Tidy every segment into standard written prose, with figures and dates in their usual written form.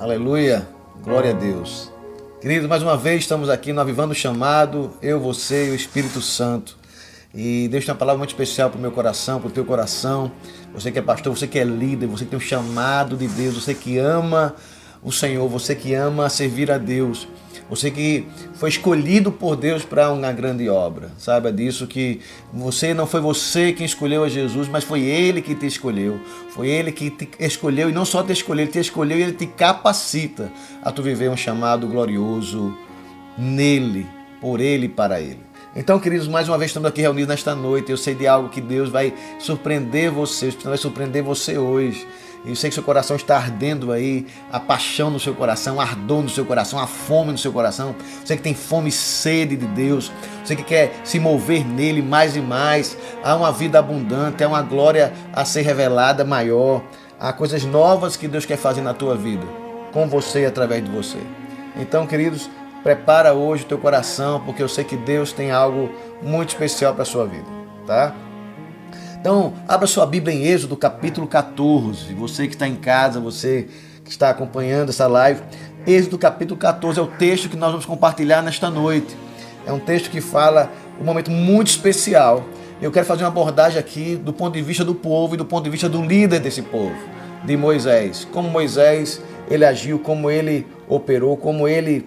Aleluia, glória a Deus. Queridos, mais uma vez estamos aqui no Avivando o Chamado, eu, você e o Espírito Santo. E Deus tem uma palavra muito especial para o meu coração, para o teu coração. Você que é pastor, você que é líder, você que tem um chamado de Deus, você que ama o Senhor, você que ama servir a Deus. Você que foi escolhido por Deus para uma grande obra. Saiba disso, que não foi você quem escolheu a Jesus, mas foi Ele que te escolheu. Foi Ele que te escolheu, e não só te escolheu, Ele te escolheu e Ele te capacita a tu viver um chamado glorioso nele, por Ele e para Ele. Então, queridos, mais uma vez estamos aqui reunidos nesta noite. Eu sei de algo que Deus vai surpreender você, o Espírito Santo vai surpreender você hoje. Eu sei que seu coração está ardendo aí, a paixão no seu coração, o ardor no seu coração, a fome no seu coração. Você que tem fome e sede de Deus, você que quer se mover nele mais e mais. Há uma vida abundante, há uma glória a ser revelada maior. Há coisas novas que Deus quer fazer na tua vida, com você e através de você. Então, queridos, prepara hoje o teu coração, porque eu sei que Deus tem algo muito especial para a sua vida, tá? Então, abra sua Bíblia em Êxodo, capítulo 14. Você que está em casa, você que está acompanhando essa live, Êxodo, capítulo 14 é o texto que nós vamos compartilhar nesta noite. É um texto que fala um momento muito especial. Eu quero fazer uma abordagem aqui do ponto de vista do povo e do ponto de vista do líder desse povo, de Moisés. Como Moisés, ele agiu, como ele operou, como ele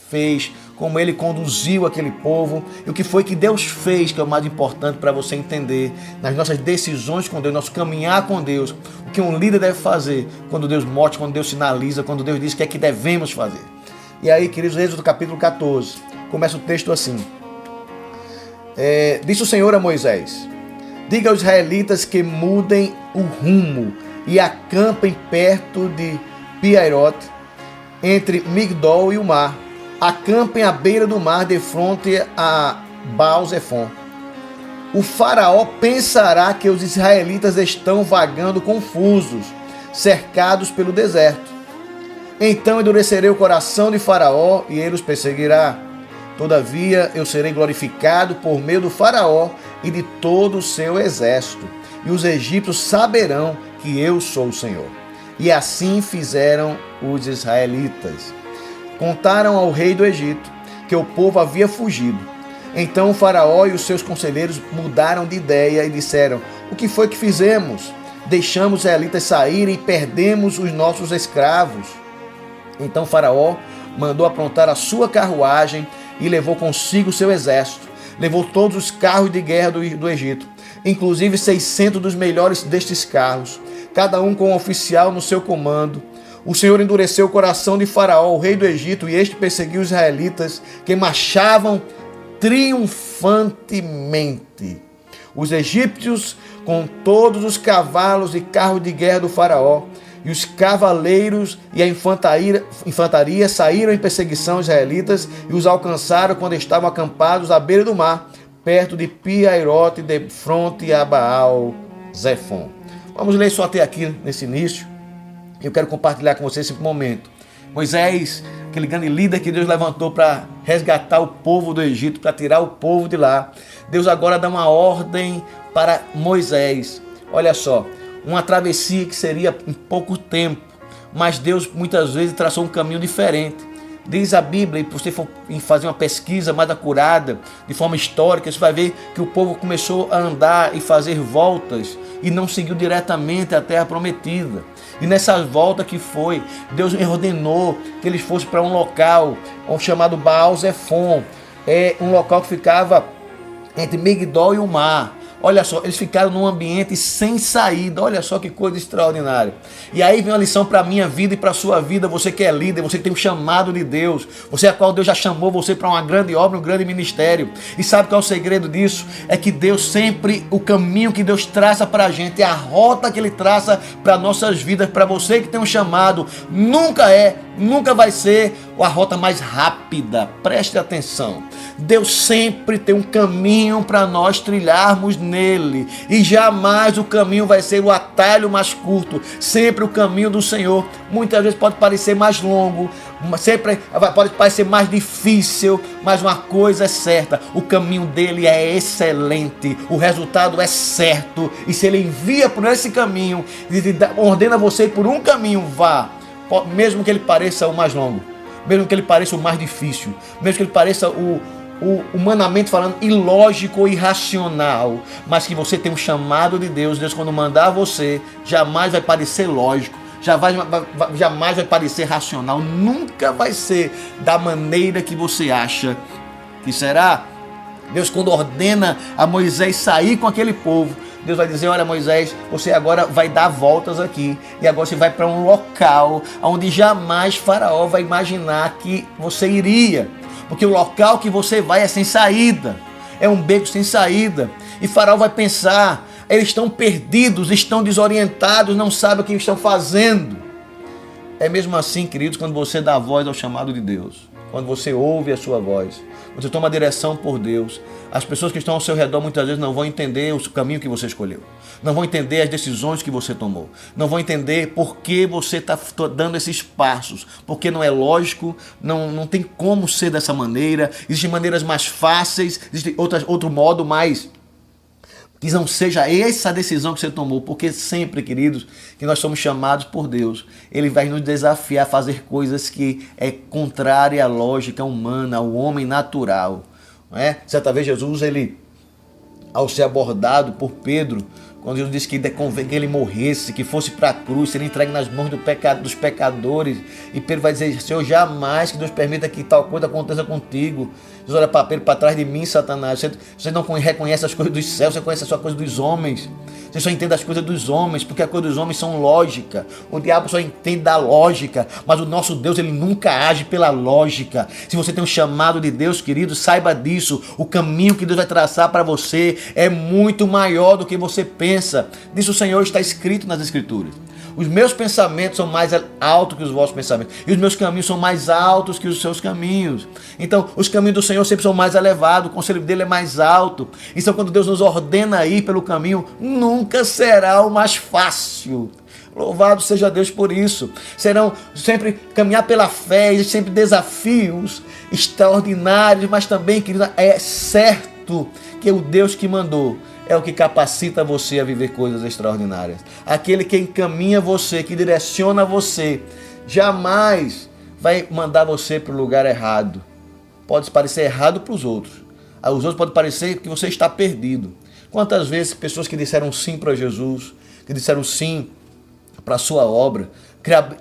fez, como ele conduziu aquele povo e o que foi que Deus fez, que é o mais importante para você entender nas nossas decisões com Deus, nosso caminhar com Deus, o que um líder deve fazer quando Deus mostra, quando Deus sinaliza, quando Deus diz o que é que devemos fazer. E aí, queridos, Êxodo capítulo 14, começa o texto assim. Disse o Senhor a Moisés: diga aos israelitas que mudem o rumo e acampem perto de Pi-Hahirote, entre Migdol e o mar. Acampem à beira do mar, de frente a Baal-Zefon. O faraó pensará que os israelitas estão vagando confusos, cercados pelo deserto. Então endurecerei o coração de faraó e ele os perseguirá. Todavia eu serei glorificado por meio do faraó e de todo o seu exército. E os egípcios saberão que eu sou o Senhor. E assim fizeram os israelitas. Contaram ao rei do Egito que o povo havia fugido. Então o faraó e os seus conselheiros mudaram de ideia e disseram: o que foi que fizemos? Deixamos os israelitas saírem e perdemos os nossos escravos. Então o faraó mandou aprontar a sua carruagem e levou consigo seu exército. Levou todos os carros de guerra do Egito, inclusive 600 dos melhores destes carros, cada um com um oficial no seu comando. O Senhor endureceu o coração de Faraó, o rei do Egito, e este perseguiu os israelitas, que marchavam triunfantemente. Os egípcios, com todos os cavalos e carros de guerra do Faraó, e os cavaleiros e a infantaria saíram em perseguição aos israelitas e os alcançaram quando estavam acampados à beira do mar, perto de Pi-Hahirote, de fronte a Baal-Zefon. Vamos ler só até aqui nesse início. Eu quero compartilhar com vocês esse momento. Moisés, aquele grande líder que Deus levantou para resgatar o povo do Egito, para tirar o povo de lá. Deus agora dá uma ordem para Moisés. Olha só, uma travessia que seria em pouco tempo, mas Deus muitas vezes traçou um caminho diferente. Diz a Bíblia, e se você for fazer uma pesquisa mais acurada, de forma histórica, você vai ver que o povo começou a andar e fazer voltas e não seguiu diretamente a terra prometida. E nessa volta que foi, Deus ordenou que eles fossem para um local chamado Baal-Zefon. É um local que ficava entre Migdol e o mar. Olha só, eles ficaram num ambiente sem saída. Olha só que coisa extraordinária. E aí vem uma lição para a minha vida e para a sua vida. Você que é líder, você que tem um chamado de Deus, você a qual Deus já chamou você para uma grande obra, um grande ministério. E sabe qual é o segredo disso? É que Deus sempre, o caminho que Deus traça para a gente, a rota que Ele traça para nossas vidas, para você que tem um chamado, nunca vai ser a rota mais rápida. Preste atenção. Deus sempre tem um caminho para nós trilharmos nele, e jamais o caminho vai ser o atalho mais curto. Sempre o caminho do Senhor muitas vezes pode parecer mais longo, sempre pode parecer mais difícil, mas uma coisa é certa: o caminho dele é excelente, o resultado é certo. E se ele envia por esse caminho, ordena você por um caminho, vá, mesmo que ele pareça o mais longo, mesmo que ele pareça o mais difícil, mesmo que ele pareça o humanamente falando, ilógico ou irracional, mas que você tem um chamado de Deus. Deus, quando mandar você, jamais vai parecer lógico, jamais vai parecer racional, nunca vai ser da maneira que você acha que será. Deus, quando ordena a Moisés sair com aquele povo, Deus vai dizer: olha, Moisés, você agora vai dar voltas aqui, e agora você vai para um local onde jamais Faraó vai imaginar que você iria, porque o local que você vai é sem saída, é um beco sem saída, e Faraó vai pensar: eles estão perdidos, estão desorientados, não sabem o que estão fazendo. É mesmo assim, queridos, quando você dá voz ao chamado de Deus, quando você ouve a sua voz, você toma direção por Deus, as pessoas que estão ao seu redor muitas vezes não vão entender o caminho que você escolheu, não vão entender as decisões que você tomou, não vão entender por que você está dando esses passos, porque não é lógico, não tem como ser dessa maneira. Existem maneiras mais fáceis, existe outro modo mais que não seja essa decisão que você tomou, porque sempre, queridos, que nós somos chamados por Deus, Ele vai nos desafiar a fazer coisas que é contrária à lógica humana, ao homem natural. Não é? Certa vez Jesus, ele, ao ser abordado por Pedro, quando Jesus disse que convém que ele morresse, que fosse para a cruz, ser entregue nas mãos dos pecadores, e Pedro vai dizer: Senhor, jamais que Deus permita que tal coisa aconteça contigo. Jesus olha para Pedro: para trás de mim, Satanás, você não reconhece as coisas dos céus, você conhece só as coisas dos homens, você só entende as coisas dos homens, porque as coisas dos homens são lógica, o diabo só entende da lógica, mas o nosso Deus, ele nunca age pela lógica. Se você tem um chamado de Deus, querido, saiba disso, o caminho que Deus vai traçar para você é muito maior do que você pensa. Disso o Senhor está escrito nas Escrituras: os meus pensamentos são mais altos que os vossos pensamentos, e os meus caminhos são mais altos que os seus caminhos. Então, os caminhos do Senhor sempre são mais elevados, o conselho dele é mais alto. Então, quando Deus nos ordena ir pelo caminho, nunca será o mais fácil. Louvado seja Deus por isso. Serão sempre caminhar pela fé, e sempre desafios extraordinários, mas também, querido, é certo que o Deus que mandou é o que capacita você a viver coisas extraordinárias. Aquele que encaminha você, que direciona você, jamais vai mandar você para o lugar errado. Pode parecer errado para os outros. Aos outros pode parecer que você está perdido. Quantas vezes pessoas que disseram sim para Jesus, que disseram sim para a sua obra,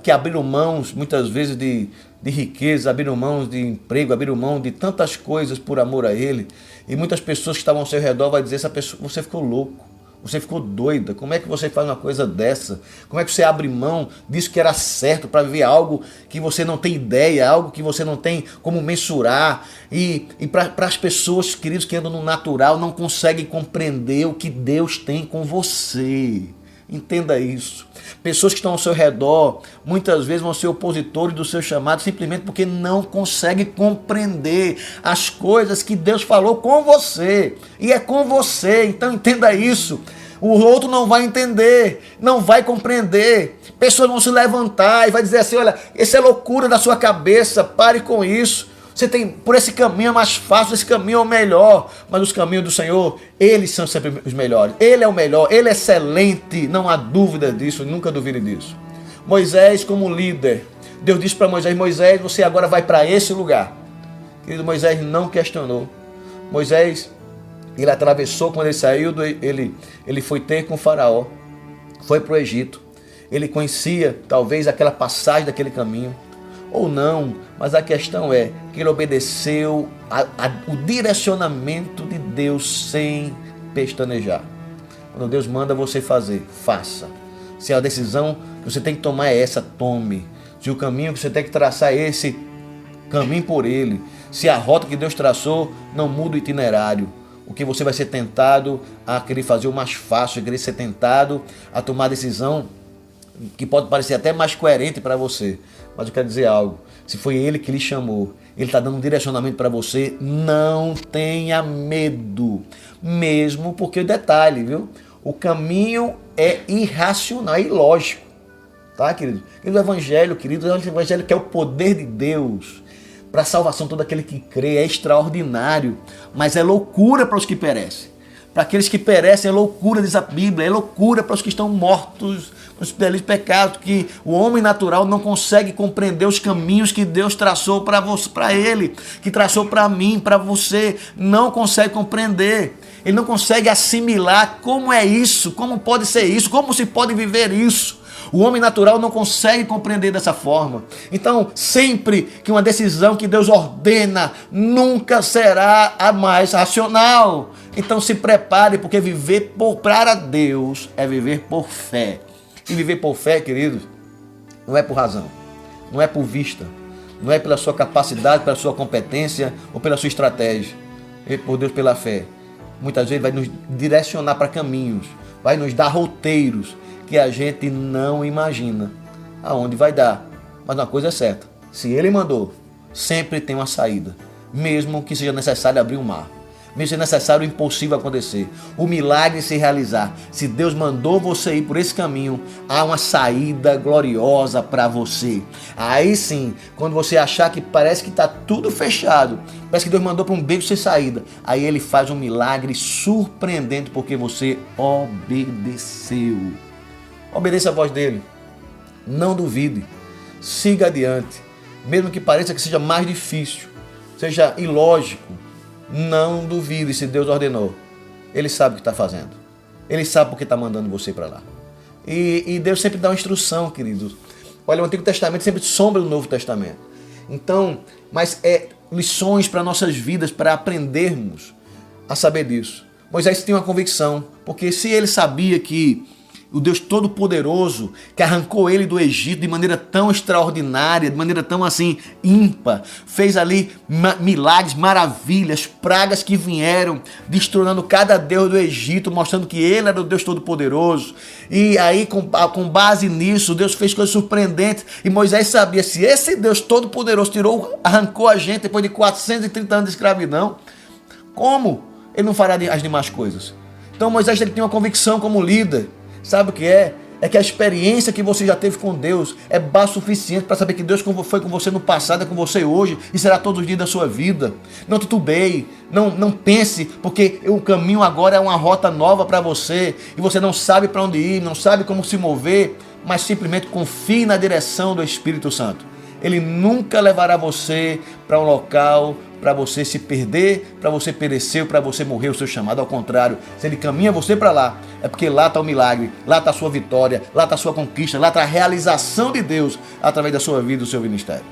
que abriram mãos muitas vezes de riqueza, abriram mãos de emprego, abriram mão de tantas coisas por amor a Ele, e muitas pessoas que estavam ao seu redor vão dizer: essa pessoa, você ficou louco, você ficou doida, como é que você faz uma coisa dessa? Como é que você abre mão disso que era certo para viver algo que você não tem ideia, algo que você não tem como mensurar? E para as pessoas, queridos, que andam no natural, não conseguem compreender o que Deus tem com você. Entenda isso. Pessoas que estão ao seu redor muitas vezes vão ser opositores do seu chamado, simplesmente porque não conseguem compreender as coisas que Deus falou com você, e é com você. Então entenda isso. O outro não vai entender, não vai compreender. Pessoas vão se levantar e vai dizer assim: olha, isso é loucura da sua cabeça, pare com isso. Você tem, por esse caminho é mais fácil, esse caminho é o melhor. Mas os caminhos do Senhor, eles são sempre os melhores. Ele é o melhor, Ele é excelente, não há dúvida disso, nunca duvide disso. Moisés como líder, Deus disse para Moisés: Moisés, você agora vai para esse lugar. Querido, Moisés não questionou. Moisés, ele atravessou, quando ele saiu, ele foi ter com o faraó, foi para o Egito. Ele conhecia talvez aquela passagem daquele caminho, ou não, mas a questão é que ele obedeceu o direcionamento de Deus sem pestanejar. Quando Deus manda você fazer, faça. Se a decisão que você tem que tomar é essa, tome. Se o caminho que você tem que traçar é esse, caminhe por ele. Se a rota que Deus traçou, não muda o itinerário. O que você vai ser tentado a querer fazer o mais fácil, a querer ser tentado a tomar a decisão que pode parecer até mais coerente para você. Mas eu quero dizer algo: se foi Ele que lhe chamou, Ele está dando um direcionamento para você, não tenha medo. Mesmo porque, detalhe, viu? O caminho é irracional, é ilógico. Tá, querido? E o Evangelho, querido, o Evangelho que é o poder de Deus para a salvação de todo aquele que crê, é extraordinário, mas é loucura para os que perecem. Para aqueles que perecem é loucura, diz a Bíblia, é loucura para os que estão mortos nos delitos de pecado, que o homem natural não consegue compreender os caminhos que Deus traçou para você, para ele, que traçou para mim, para você, não consegue compreender. Ele não consegue assimilar como é isso, como pode ser isso, como se pode viver isso. O homem natural não consegue compreender dessa forma. Então, sempre que uma decisão que Deus ordena nunca será a mais racional. Então se prepare, porque viver para Deus é viver por fé. E viver por fé, queridos, não é por razão, não é por vista, não é pela sua capacidade, pela sua competência ou pela sua estratégia. É por Deus, pela fé. Muitas vezes vai nos direcionar para caminhos, vai nos dar roteiros que a gente não imagina aonde vai dar. Mas uma coisa é certa, se Ele mandou, sempre tem uma saída, mesmo que seja necessário abrir um mar, mesmo que seja necessário o impossível acontecer, o milagre se realizar. Se Deus mandou você ir por esse caminho, há uma saída gloriosa para você. Aí sim, quando você achar que parece que está tudo fechado, parece que Deus mandou para um beco sem saída, aí Ele faz um milagre surpreendente, porque você obedeceu. Obedeça a voz dele, não duvide, siga adiante, mesmo que pareça que seja mais difícil, seja ilógico, não duvide. Se Deus ordenou, Ele sabe o que está fazendo, Ele sabe porque está mandando você para lá. E Deus sempre dá uma instrução, queridos. Olha, o Antigo Testamento sempre sombra do Novo Testamento. Então, mas é lições para nossas vidas, para aprendermos a saber disso. Moisés tinha uma convicção, porque se ele sabia que o Deus Todo-Poderoso, que arrancou ele do Egito de maneira tão extraordinária, de maneira tão assim ímpar, fez ali milagres, maravilhas, pragas que vieram, destronando cada deus do Egito, mostrando que ele era o Deus Todo-Poderoso. E aí, com base nisso, Deus fez coisas surpreendentes. E Moisés sabia, se esse Deus Todo-Poderoso arrancou a gente depois de 430 anos de escravidão, como ele não fará as demais coisas? Então Moisés ele tem uma convicção como líder. Sabe o que é? É que a experiência que você já teve com Deus é base suficiente para saber que Deus foi com você no passado, é com você hoje e será todos os dias da sua vida. Não titubeie, não pense, porque o caminho agora é uma rota nova para você e você não sabe para onde ir, não sabe como se mover, mas simplesmente confie na direção do Espírito Santo. Ele nunca levará você para um local para você se perder, para você perecer, para você morrer o seu chamado. Ao contrário, se Ele caminha você para lá, é porque lá está o milagre, lá está a sua vitória, lá está a sua conquista, lá está a realização de Deus através da sua vida e do seu ministério.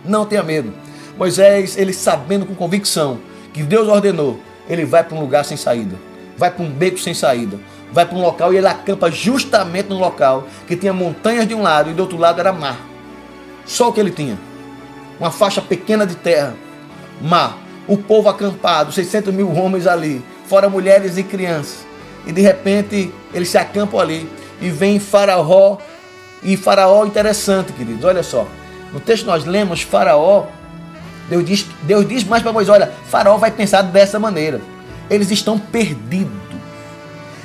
Não tenha medo. Moisés, ele sabendo com convicção que Deus ordenou, ele vai para um lugar sem saída, vai para um beco sem saída, vai para um local e ele acampa justamente no local que tinha montanhas de um lado e do outro lado era mar. Só o que ele tinha, uma faixa pequena de terra, mar, o povo acampado, 600 mil homens ali, fora mulheres e crianças. E de repente eles se acampam ali e vem Faraó. E Faraó, interessante, queridos, olha só, no texto nós lemos Faraó, Deus diz mais para Moisés, olha, Faraó vai pensar dessa maneira, eles estão perdidos,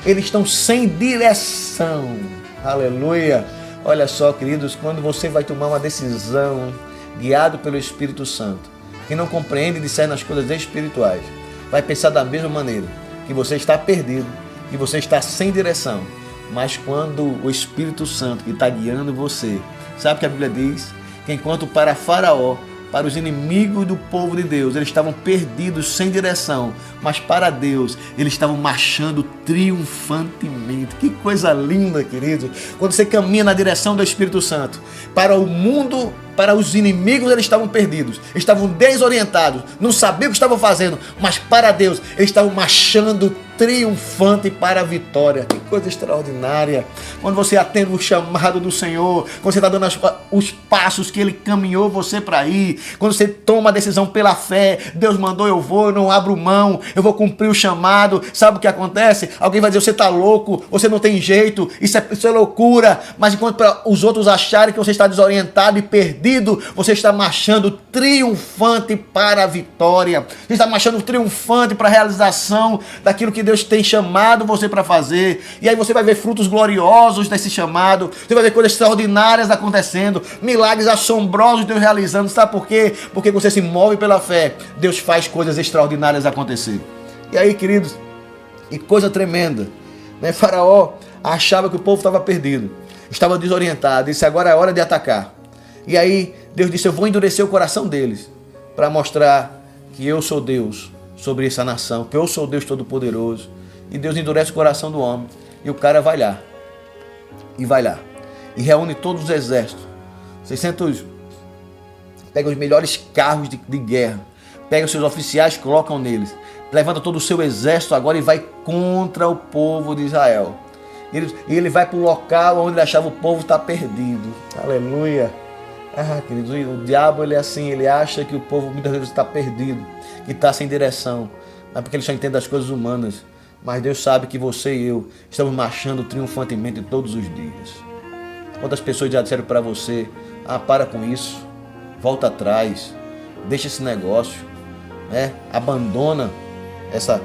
eles estão sem direção, aleluia. Olha só, queridos, quando você vai tomar uma decisão guiado pelo Espírito Santo, que não compreende e discerne as coisas espirituais, vai pensar da mesma maneira, que você está perdido, que você está sem direção. Mas quando o Espírito Santo que está guiando você, sabe o que a Bíblia diz? Que enquanto para Faraó, para os inimigos do povo de Deus, eles estavam perdidos, sem direção, mas para Deus, eles estavam marchando triunfantemente. Que coisa linda, querido! Quando você caminha na direção do Espírito Santo, para o mundo, para os inimigos, eles estavam perdidos, estavam desorientados, não sabiam o que estavam fazendo, mas para Deus, eles estavam marchando triunfante para a vitória. Que coisa extraordinária! Quando você atende o chamado do Senhor, quando você está dando os passos que Ele caminhou você para ir, quando você toma a decisão pela fé, Deus mandou, eu vou, eu não abro mão, eu vou cumprir o chamado. Sabe o que acontece? Alguém vai dizer, você está louco, você não tem jeito, isso é loucura. Mas enquanto para os outros acharem que você está desorientado e perdido, você está marchando triunfante para a vitória. Você está marchando triunfante para a realização daquilo que Deus tem chamado você para fazer. E aí você vai ver frutos gloriosos desse chamado, você vai ver coisas extraordinárias acontecendo, milagres assombrosos Deus realizando. Sabe por quê? Porque você se move pela fé, Deus faz coisas extraordinárias acontecer. E aí, queridos, E coisa tremenda, né? Faraó achava que o povo estava perdido, estava desorientado, disse: agora é hora de atacar. E aí Deus disse: eu vou endurecer o coração deles para mostrar que eu sou Deus sobre essa nação, que eu sou Deus Todo-Poderoso. E Deus endurece o coração do homem, e o cara vai lá, e reúne todos os exércitos, 600, pega os melhores carros de guerra, pega os seus oficiais, colocam neles, levanta todo o seu exército agora e vai contra o povo de Israel. E ele vai para o local onde ele achava o povo estar perdido. Aleluia. Queridos, o diabo ele é assim, ele acha que o povo muitas vezes está perdido, que está sem direção, não é porque ele só entende as coisas humanas, mas Deus sabe que você e eu estamos marchando triunfantemente todos os dias. Quantas pessoas já disseram para você: para com isso, volta atrás, deixa esse negócio, né? Abandona essa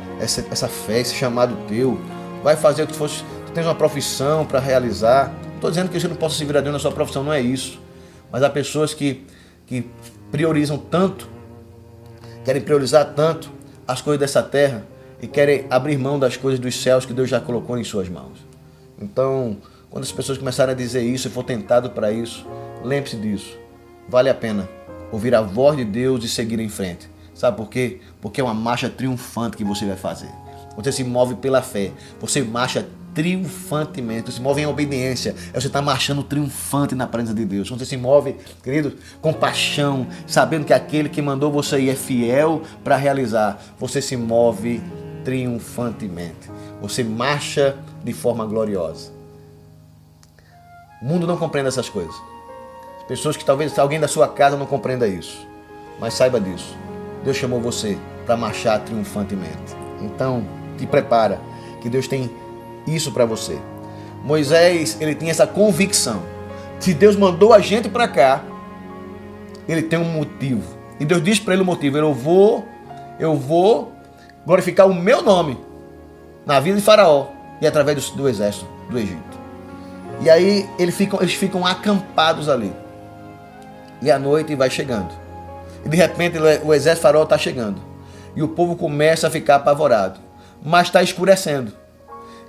fé, esse chamado teu, vai fazer o que fosse, tu tens uma profissão para realizar. Não estou dizendo que você não possa servir a Deus na sua profissão, não é isso. Mas há pessoas que priorizam tanto, querem priorizar tanto as coisas dessa terra e querem abrir mão das coisas dos céus que Deus já colocou em suas mãos. Então, quando as pessoas começarem a dizer isso e for tentado para isso, lembre-se disso. Vale a pena ouvir a voz de Deus e seguir em frente. Sabe por quê? Porque é uma marcha triunfante que você vai fazer. Você se move pela fé, você marcha triunfantemente, você se move em obediência, você está marchando triunfante na presença de Deus. Você se move, querido, com paixão, sabendo que aquele que mandou você ir é fiel para realizar. Você se move triunfantemente, você marcha de forma gloriosa. O mundo não compreende essas coisas. As pessoas que talvez alguém da sua casa não compreenda isso, mas saiba disso, Deus chamou você para marchar triunfantemente. Então, te prepara, que Deus tem isso para você. Moisés, ele tinha essa convicção. Se Deus mandou a gente para cá, ele tem um motivo. E Deus diz para ele o motivo: eu vou glorificar o meu nome na vida de Faraó e através do exército do Egito. E aí eles ficam acampados ali. E a noite vai chegando. E de repente o exército de Faraó está chegando. E o povo começa a ficar apavorado. Mas está escurecendo.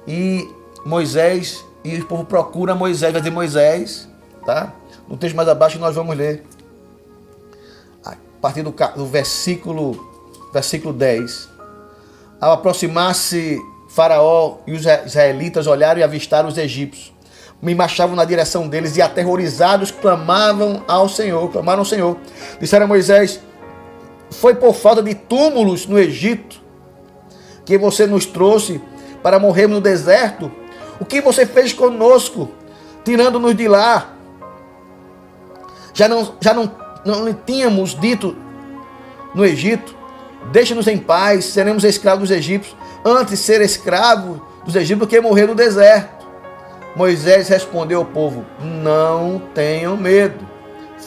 E Moisés, e o povo procura Moisés, vai dizer: Moisés, tá? No texto mais abaixo nós vamos ler, a partir do versículo 10. Ao aproximar-se Faraó e os israelitas olharam e avistaram os egípcios. Me marchavam na direção deles e aterrorizados clamaram ao Senhor. Disseram a Moisés: foi por falta de túmulos no Egito que você nos trouxe para morrermos no deserto? O que você fez conosco, tirando-nos de lá? Já não tínhamos dito no Egito: deixa-nos em paz, seremos escravos dos egípcios, antes ser escravo dos egípcios do que morrer no deserto. Moisés respondeu ao povo: não tenham medo,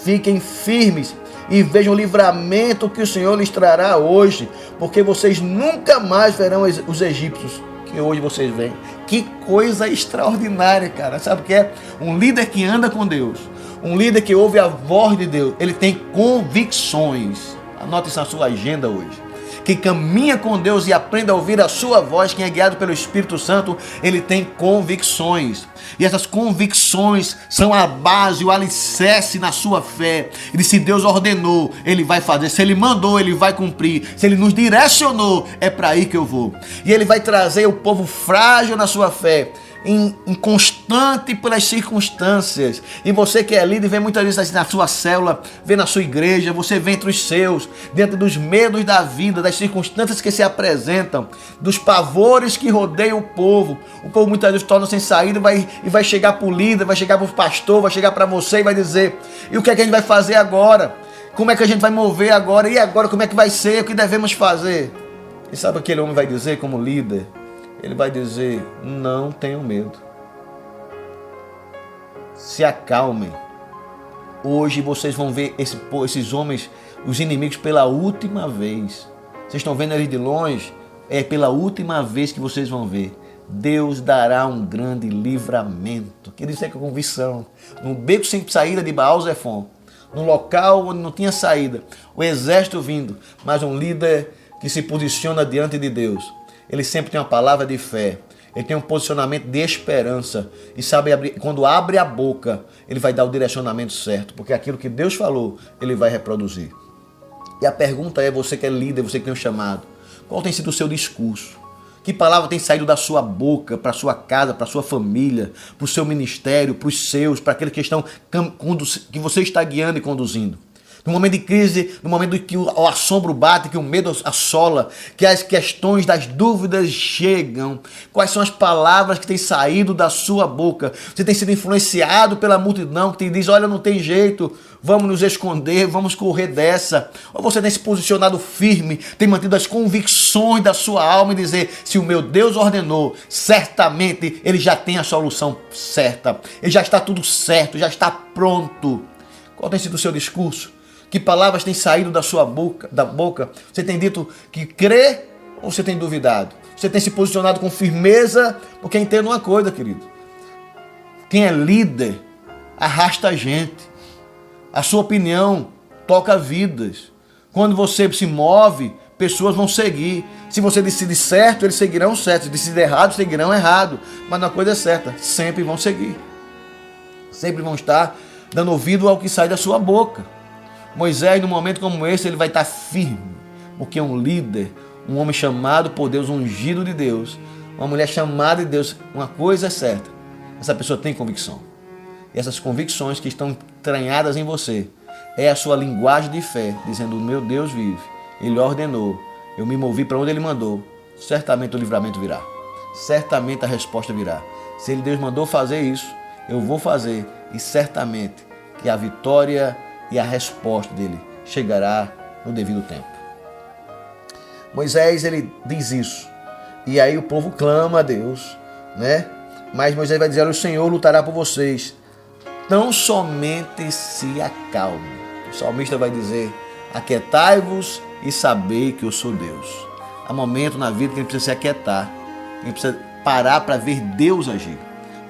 fiquem firmes e vejam o livramento que o Senhor lhes trará hoje, porque vocês nunca mais verão os egípcios que hoje vocês veem. Que coisa extraordinária, cara. Sabe o que é? Um líder que anda com Deus, um líder que ouve a voz de Deus, ele tem convicções. Anote isso na sua agenda hoje. Que caminha com Deus e aprende a ouvir a sua voz, quem é guiado pelo Espírito Santo, ele tem convicções. E essas convicções são a base, o alicerce na sua fé. E se Deus ordenou, ele vai fazer. Se ele mandou, ele vai cumprir. Se ele nos direcionou, é para aí que eu vou. E ele vai trazer o povo frágil na sua fé, inconstante pelas circunstâncias. E você que é líder, vê muitas vezes assim na sua célula, vê na sua igreja, você vê entre os seus, diante dos medos da vida, das circunstâncias que se apresentam, dos pavores que rodeiam o povo. O povo muitas vezes torna sem saída e vai chegar para o líder, vai chegar para o pastor, vai chegar para você e vai dizer: e o que é que a gente vai fazer agora? Como é que a gente vai mover agora? E agora como é que vai ser? O que devemos fazer? E sabe o que aquele homem vai dizer como líder? Ele vai dizer: não tenham medo. Se acalmem. Hoje vocês vão ver esses homens, os inimigos, pela última vez. Vocês estão vendo eles de longe? É pela última vez que vocês vão ver. Deus dará um grande livramento. Que isso é com convicção. No beco sem saída de Baal-Zephon, num local onde não tinha saída, o exército vindo, mas um líder que se posiciona diante de Deus. ele sempre tem uma palavra de fé. Ele tem um posicionamento de esperança. E sabe, quando abre a boca, ele vai dar o direcionamento certo. Porque aquilo que Deus falou, ele vai reproduzir. E a pergunta é, você que é líder, você que tem um chamado, qual tem sido o seu discurso? Que palavra tem saído da sua boca, para a sua casa, para a sua família, para o seu ministério, para os seus, para aqueles que você está guiando e conduzindo? No momento de crise, no momento em que o assombro bate, que o medo assola, que as questões das dúvidas chegam, quais são as palavras que têm saído da sua boca? Você tem sido influenciado pela multidão que te diz, olha, não tem jeito, vamos nos esconder, vamos correr dessa. Ou você tem se posicionado firme, tem mantido as convicções da sua alma e dizer, se o meu Deus ordenou, certamente Ele já tem a solução certa. Ele já está tudo certo, já está pronto. Qual tem sido o seu discurso? Que palavras têm saído da sua boca? Você tem dito que crê ou você tem duvidado? Você tem se posicionado com firmeza? Porque entenda uma coisa, querido. Quem é líder arrasta a gente. A sua opinião toca vidas. Quando você se move, pessoas vão seguir. Se você decide certo, eles seguirão certo. Se decidir errado, seguirão errado. Mas uma coisa é certa, sempre vão seguir. Sempre vão estar dando ouvido ao que sai da sua boca. Moisés, num momento como esse, ele vai estar firme, porque é um líder, um homem chamado por Deus, ungido de Deus, uma mulher chamada de Deus. Uma coisa é certa, essa pessoa tem convicção. E essas convicções que estão entranhadas em você, é a sua linguagem de fé, dizendo, meu Deus vive, Ele ordenou, eu me movi para onde Ele mandou, certamente o livramento virá, certamente a resposta virá. Se Deus mandou fazer isso, eu vou fazer, e certamente que a vitória e a resposta dele chegará no devido tempo. Moisés, ele diz isso. E aí o povo clama a Deus, né? Mas Moisés vai dizer, olha, o Senhor lutará por vocês. Tão somente se acalme. O salmista vai dizer, aquietai-vos e sabei que eu sou Deus. Há momento na vida que a gente precisa se aquietar. A gente precisa parar para ver Deus agir.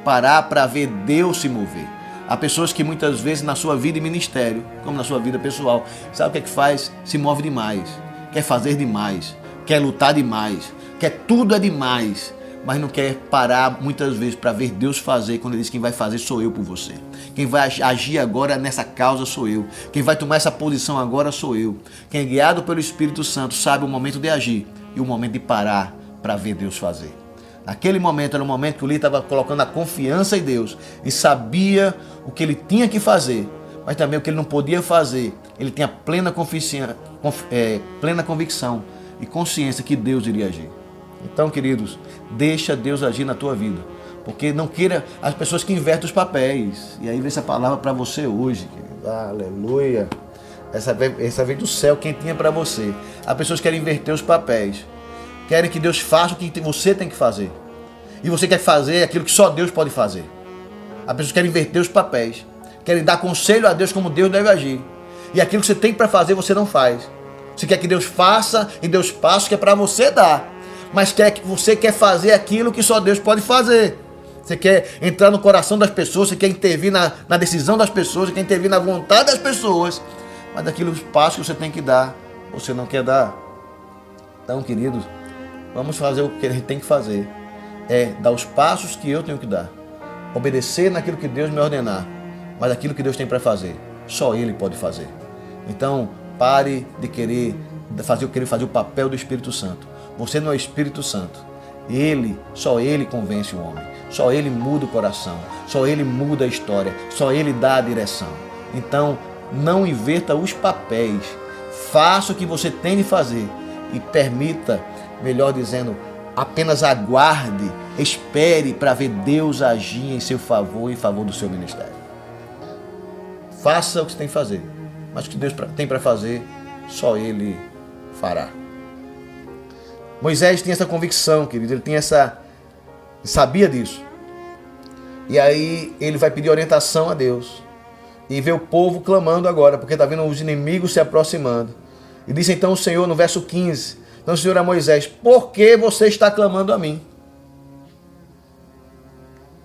Parar para ver Deus se mover. Há pessoas que muitas vezes na sua vida e ministério, como na sua vida pessoal, sabe o que é que faz? Se move demais, quer fazer demais, quer lutar demais, quer tudo é demais, mas não quer parar muitas vezes para ver Deus fazer, quando Ele diz quem vai fazer sou eu por você. Quem vai agir agora nessa causa sou eu. Quem vai tomar essa posição agora sou eu. Quem é guiado pelo Espírito Santo sabe o momento de agir e o momento de parar para ver Deus fazer. Naquele momento era o momento que o líder estava colocando a confiança em Deus e sabia o que ele tinha que fazer, mas também o que ele não podia fazer. Ele tinha plena convicção e consciência que Deus iria agir. Então, queridos, deixa Deus agir na tua vida, porque não queira as pessoas que invertem os papéis. E aí vem essa palavra para você hoje, querido. Aleluia! Essa vem do céu, quem tinha para você. As pessoas querem inverter os papéis. Querem que Deus faça o que você tem que fazer. E você quer fazer aquilo que só Deus pode fazer. As pessoas querem inverter os papéis. Querem dar conselho a Deus como Deus deve agir. E aquilo que você tem para fazer, você não faz. Você quer que Deus faça e Deus passe o que é para você dar. Mas você quer fazer aquilo que só Deus pode fazer. Você quer entrar no coração das pessoas, você quer intervir na decisão das pessoas, você quer intervir na vontade das pessoas. Mas daquilo os passos que você tem que dar, você não quer dar. Então, queridos, vamos fazer o que a gente tem que fazer. É dar os passos que eu tenho que dar. Obedecer naquilo que Deus me ordenar. Mas aquilo que Deus tem para fazer, só Ele pode fazer. Então, pare de querer fazer o papel do Espírito Santo. Você não é o Espírito Santo. Só Ele convence o homem. Só Ele muda o coração. Só Ele muda a história. Só Ele dá a direção. Então, não inverta os papéis. Faça o que você tem de fazer. E permita, melhor dizendo, apenas aguarde, espere para ver Deus agir em seu favor e em favor do seu ministério. Faça o que você tem que fazer, mas o que Deus tem para fazer, só Ele fará. Moisés tinha essa convicção, querido, ele sabia disso. E aí ele vai pedir orientação a Deus e vê o povo clamando agora, porque está vendo os inimigos se aproximando. E disse então o Senhor no verso 15, então o Senhor a Moisés, por que você está clamando a mim?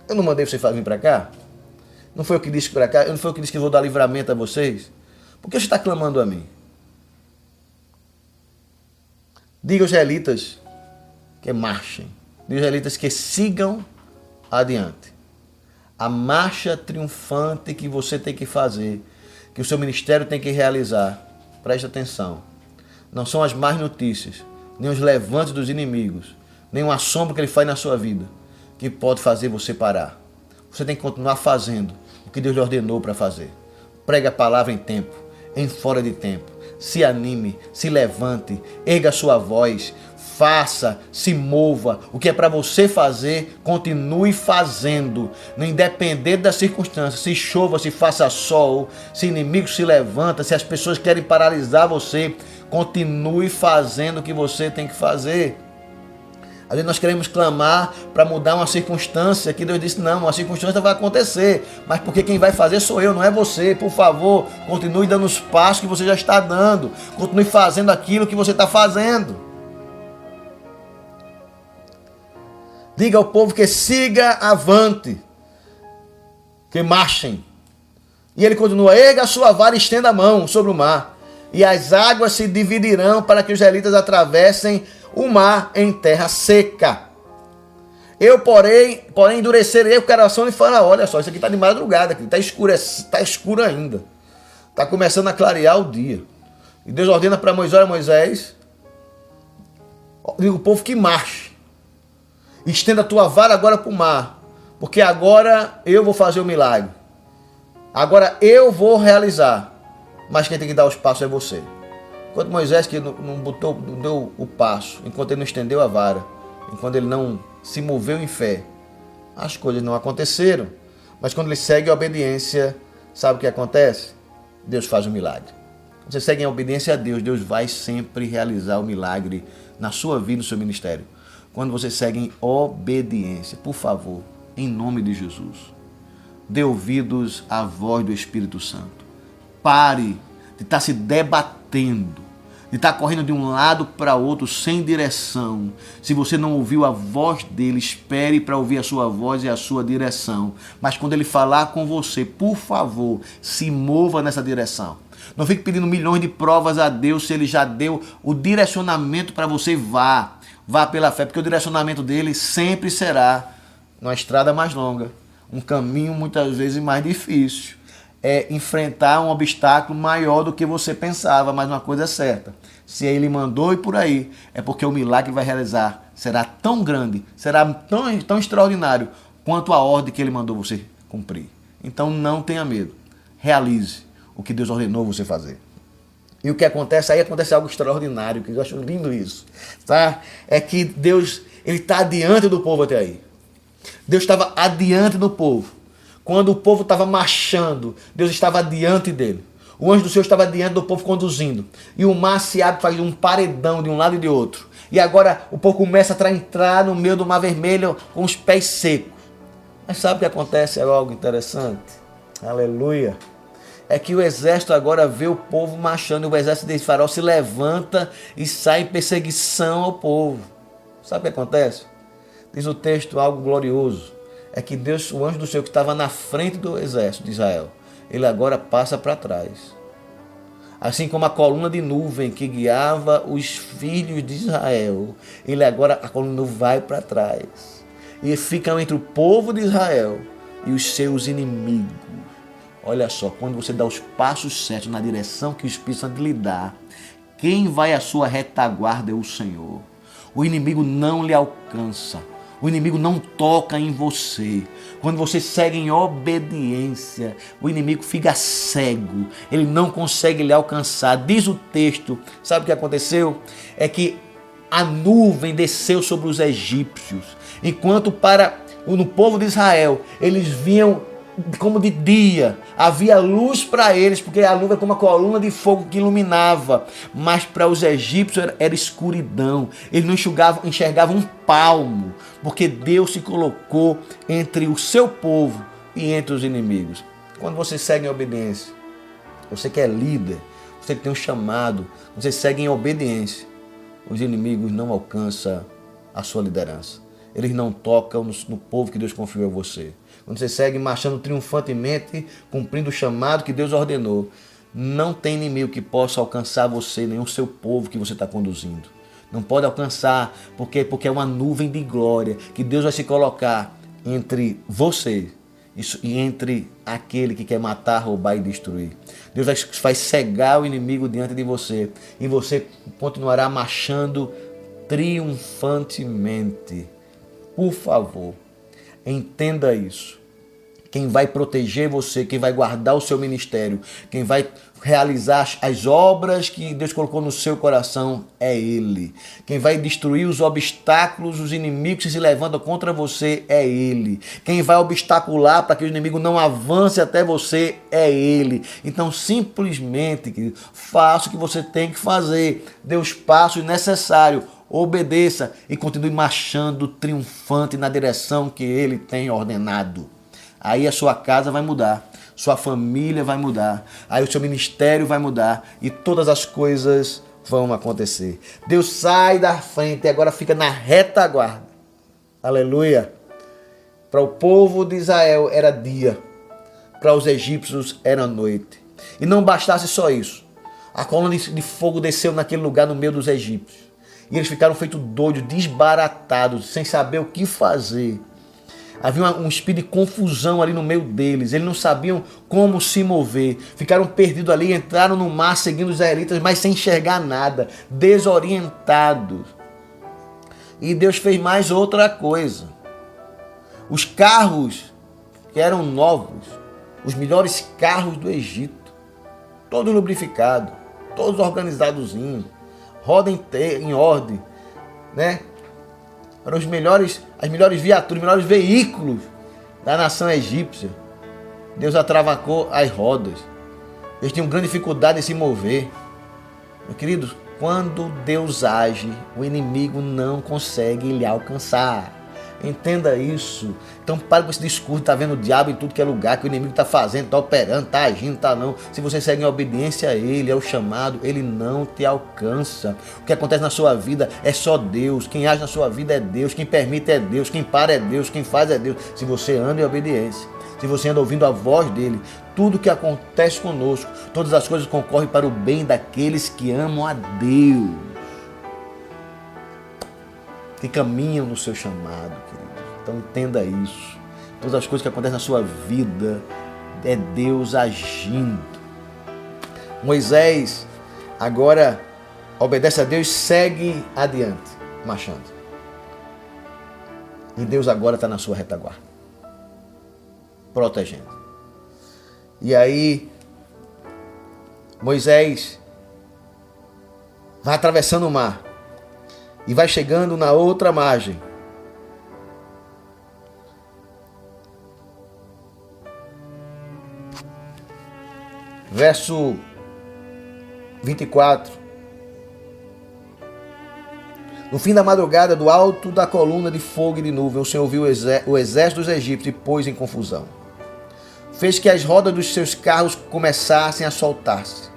Eu não mandei você vir para cá? Não foi eu que disse para cá? Não foi eu que disse que vou dar livramento a vocês? Por que você está clamando a mim? Diga aos israelitas que marchem. Diz aos israelitas que sigam adiante. A marcha triunfante que você tem que fazer, que o seu ministério tem que realizar, preste atenção. Não são as más notícias, nem os levantes dos inimigos, nem o assombro que ele faz na sua vida, que pode fazer você parar. Você tem que continuar fazendo o que Deus lhe ordenou para fazer. Pregue a palavra em tempo, em fora de tempo. Se anime, se levante, erga a sua voz, faça, se mova. O que é para você fazer, continue fazendo. Independente das circunstâncias, se chova, se faça sol, se inimigo se levanta, se as pessoas querem paralisar você, continue fazendo o que você tem que fazer. Às vezes nós queremos clamar para mudar uma circunstância que Deus disse, não, a circunstância vai acontecer, mas porque quem vai fazer sou eu, não é você. Por favor, continue dando os passos que você já está dando, continue fazendo aquilo que você está fazendo. Diga ao povo que siga avante, que marchem. E ele continua, erga a sua vara e estenda a mão sobre o mar, e as águas se dividirão para que os israelitas atravessem o mar em terra seca. Eu, porém endurecerei o coração de Faraó. Olha só, isso aqui está de madrugada, está escuro ainda. Está começando a clarear o dia. E Deus ordena para Moisés, diga o povo que marche. Estenda a tua vara agora para o mar, porque agora eu vou fazer o milagre. Agora eu vou realizar, mas quem tem que dar os passos é você. Enquanto Moisés que não deu o passo, enquanto ele não estendeu a vara, enquanto ele não se moveu em fé, as coisas não aconteceram. Mas quando ele segue a obediência, sabe o que acontece? Deus faz um milagre. Quando você segue em obediência a Deus, Deus vai sempre realizar o milagre na sua vida, no seu ministério. Quando você segue em obediência, por favor, em nome de Jesus, dê ouvidos à voz do Espírito Santo. Pare de estar se debatendo, de estar correndo de um lado para outro sem direção. Se você não ouviu a voz dele, espere para ouvir a sua voz e a sua direção. Mas quando ele falar com você, por favor, se mova nessa direção. Não fique pedindo milhões de provas a Deus se ele já deu o direcionamento para você. Vá pela fé, porque o direcionamento dele sempre será uma estrada mais longa, um caminho muitas vezes mais difícil. É enfrentar um obstáculo maior do que você pensava, mas uma coisa é certa. Se ele mandou ir por aí, é porque o milagre que vai realizar será tão grande, será tão extraordinário, quanto a ordem que ele mandou você cumprir. Então não tenha medo. Realize o que Deus ordenou você fazer. E o que acontece aí, acontece algo extraordinário, que eu acho lindo isso. Tá? É que Deus, ele está adiante do povo até aí. Deus estava adiante do povo. Quando o povo estava marchando, Deus estava diante dele. O anjo do Senhor estava diante do povo conduzindo. E o mar se abre, faz um paredão de um lado e de outro. E agora o povo começa a entrar no meio do Mar Vermelho com os pés secos. Mas sabe o que acontece? É algo interessante. Aleluia. É que o exército agora vê o povo marchando. E o exército de Faraó se levanta e sai em perseguição ao povo. Sabe o que acontece? Diz o texto algo glorioso. É que Deus, o anjo do Senhor que estava na frente do exército de Israel, ele agora passa para trás. Assim como a coluna de nuvem que guiava os filhos de Israel, a coluna de nuvem vai para trás. E fica entre o povo de Israel e os seus inimigos. Olha só, quando você dá os passos certos na direção que o Espírito Santo lhe dá, quem vai à sua retaguarda é o Senhor. O inimigo não lhe alcança. O inimigo não toca em você. Quando você segue em obediência, o inimigo fica cego. Ele não consegue lhe alcançar. Diz o texto, sabe o que aconteceu? É que a nuvem desceu sobre os egípcios. Enquanto no povo de Israel, eles vinham como de dia, havia luz para eles, porque a nuvem é como uma coluna de fogo que iluminava, mas para os egípcios era escuridão, eles não enxergavam um palmo, porque Deus se colocou entre o seu povo e entre os inimigos. Quando você segue em obediência, você que é líder, você que tem um chamado, você segue em obediência, os inimigos não alcançam a sua liderança, eles não tocam no povo que Deus confiou a você. Quando você segue marchando triunfantemente, cumprindo o chamado que Deus ordenou, não tem inimigo que possa alcançar você, nem o seu povo que você está conduzindo. Não pode alcançar. Por quê? Porque é uma nuvem de glória que Deus vai se colocar entre você e entre aquele que quer matar, roubar e destruir. Deus vai cegar o inimigo diante de você e você continuará marchando triunfantemente. Por favor, entenda isso. Quem vai proteger você, quem vai guardar o seu ministério, quem vai realizar as obras que Deus colocou no seu coração é Ele. Quem vai destruir os obstáculos, os inimigos que se levantam contra você é Ele. Quem vai obstacular para que o inimigo não avance até você é Ele. Então, simplesmente, querido, faça o que você tem que fazer. Dê os passos necessários. Obedeça e continue marchando triunfante na direção que Ele tem ordenado. Aí a sua casa vai mudar, sua família vai mudar, aí o seu ministério vai mudar e todas as coisas vão acontecer. Deus sai da frente e agora fica na retaguarda. Aleluia! Para o povo de Israel era dia, para os egípcios era noite. E não bastasse só isso, a coluna de fogo desceu naquele lugar no meio dos egípcios. E eles ficaram feitos doidos, desbaratados, sem saber o que fazer. Havia um espírito de confusão ali no meio deles. Eles não sabiam como se mover. Ficaram perdidos ali, entraram no mar seguindo os israelitas, mas sem enxergar nada, desorientados. E Deus fez mais outra coisa. Os carros que eram novos, os melhores carros do Egito, todos lubrificados, todos organizadozinhos, roda em ordem, né? Eram as melhores viaturas, os melhores veículos da nação egípcia. Deus atravancou as rodas. Eles tinham grande dificuldade em se mover. Meu querido, quando Deus age, o inimigo não consegue lhe alcançar. Entenda isso. Então pare com esse discurso, tá vendo o diabo em tudo que é lugar, que o inimigo tá fazendo, tá operando, tá agindo, tá não. Se você segue em obediência a ele, ao chamado, ele não te alcança. O que acontece na sua vida é só Deus. Quem age na sua vida é Deus. Quem permite é Deus. Quem para é Deus. Quem faz é Deus. Se você anda em obediência, se você anda ouvindo a voz dele, tudo que acontece conosco, todas as coisas concorrem para o bem daqueles que amam a Deus, que caminham no seu chamado, querido. Então entenda isso. Todas as coisas que acontecem na sua vida é Deus agindo. Moisés agora obedece a Deus, segue adiante, marchando. E Deus agora está na sua retaguarda, protegendo. E aí Moisés vai atravessando o mar e vai chegando na outra margem. Verso 24. No fim da madrugada, do alto da coluna de fogo e de nuvem, o Senhor viu o exército dos egípcios e pôs em confusão. Fez que as rodas dos seus carros começassem a soltar-se,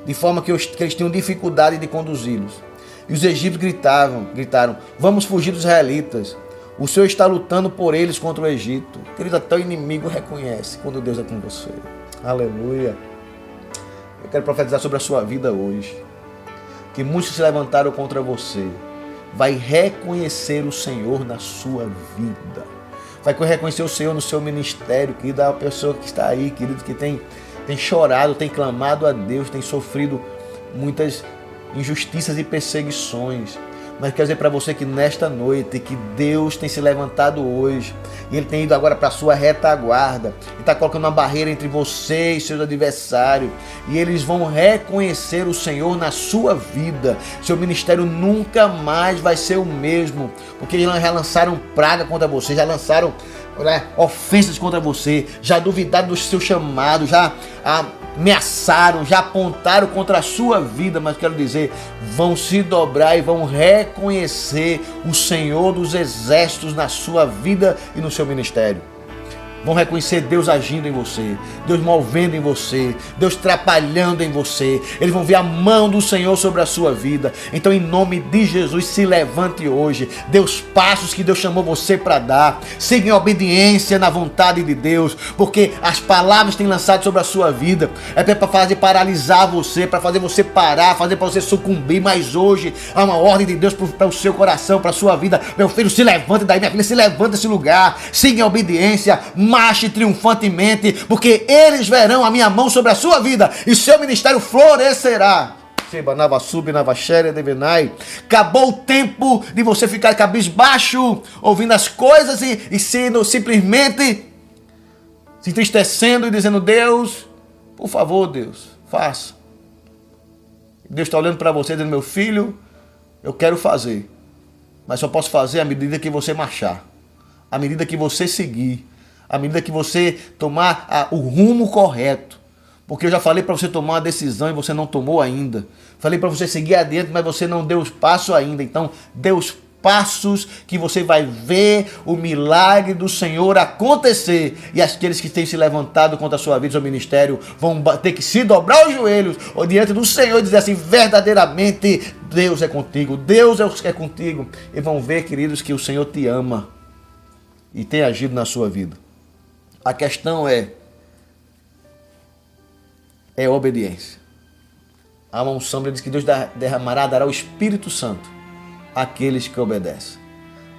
de forma que eles tinham dificuldade de conduzi-los. E os egípcios gritaram: vamos fugir dos israelitas. O Senhor está lutando por eles contra o Egito. Querido, até o inimigo reconhece quando Deus é com você. Aleluia. Eu quero profetizar sobre a sua vida hoje, que muitos se levantaram contra você. Vai reconhecer o Senhor na sua vida. Vai reconhecer o Senhor no seu ministério, querido. A pessoa que está aí, querido, que tem chorado, tem clamado a Deus, tem sofrido muitas injustiças e perseguições. Mas quero dizer para você que nesta noite, que Deus tem se levantado hoje, e Ele tem ido agora para a sua retaguarda, e está colocando uma barreira entre você e seus adversários, e eles vão reconhecer o Senhor na sua vida. Seu ministério nunca mais vai ser o mesmo, porque eles já lançaram praga contra você, já lançaram ofensas contra você, já duvidaram do seu chamado, já ameaçaram, já apontaram contra a sua vida, mas quero dizer, vão se dobrar e vão reconhecer o Senhor dos exércitos na sua vida e no seu ministério. vão reconhecer Deus agindo em você, Deus movendo em você, Deus trabalhando em você. Eles vão ver a mão do Senhor sobre a sua vida. Então, em nome de Jesus, se levante hoje. Dê os passos que Deus chamou você para dar. Siga em obediência na vontade de Deus, porque as palavras que têm lançado sobre a sua vida é para fazer paralisar você, para fazer você parar, fazer para você sucumbir. Mas hoje há uma ordem de Deus para o seu coração, para a sua vida. Meu filho, se levante daí, minha filha, se levanta desse lugar. Siga em obediência, marche triunfantemente, porque eles verão a minha mão sobre a sua vida e seu ministério florescerá. Acabou o tempo de você ficar cabisbaixo, ouvindo as coisas e sendo simplesmente se entristecendo e dizendo: Deus, por favor, Deus, faça. Deus está olhando para você dizendo: meu filho, eu quero fazer, mas só posso fazer à medida que você marchar, à medida que você seguir, à medida que você tomar o rumo correto. Porque eu já falei para você tomar uma decisão e você não tomou ainda. Falei para você seguir adiante, mas você não deu os passos ainda. Então, dê os passos que você vai ver o milagre do Senhor acontecer. E aqueles que têm se levantado contra a sua vida, seu ministério, vão ter que se dobrar os joelhos ou diante do Senhor e dizer assim: verdadeiramente Deus é contigo, Deus é contigo. E vão ver, queridos, que o Senhor te ama e tem agido na sua vida. A questão é obediência. A unção diz que Deus dará o Espírito Santo àqueles que obedecem.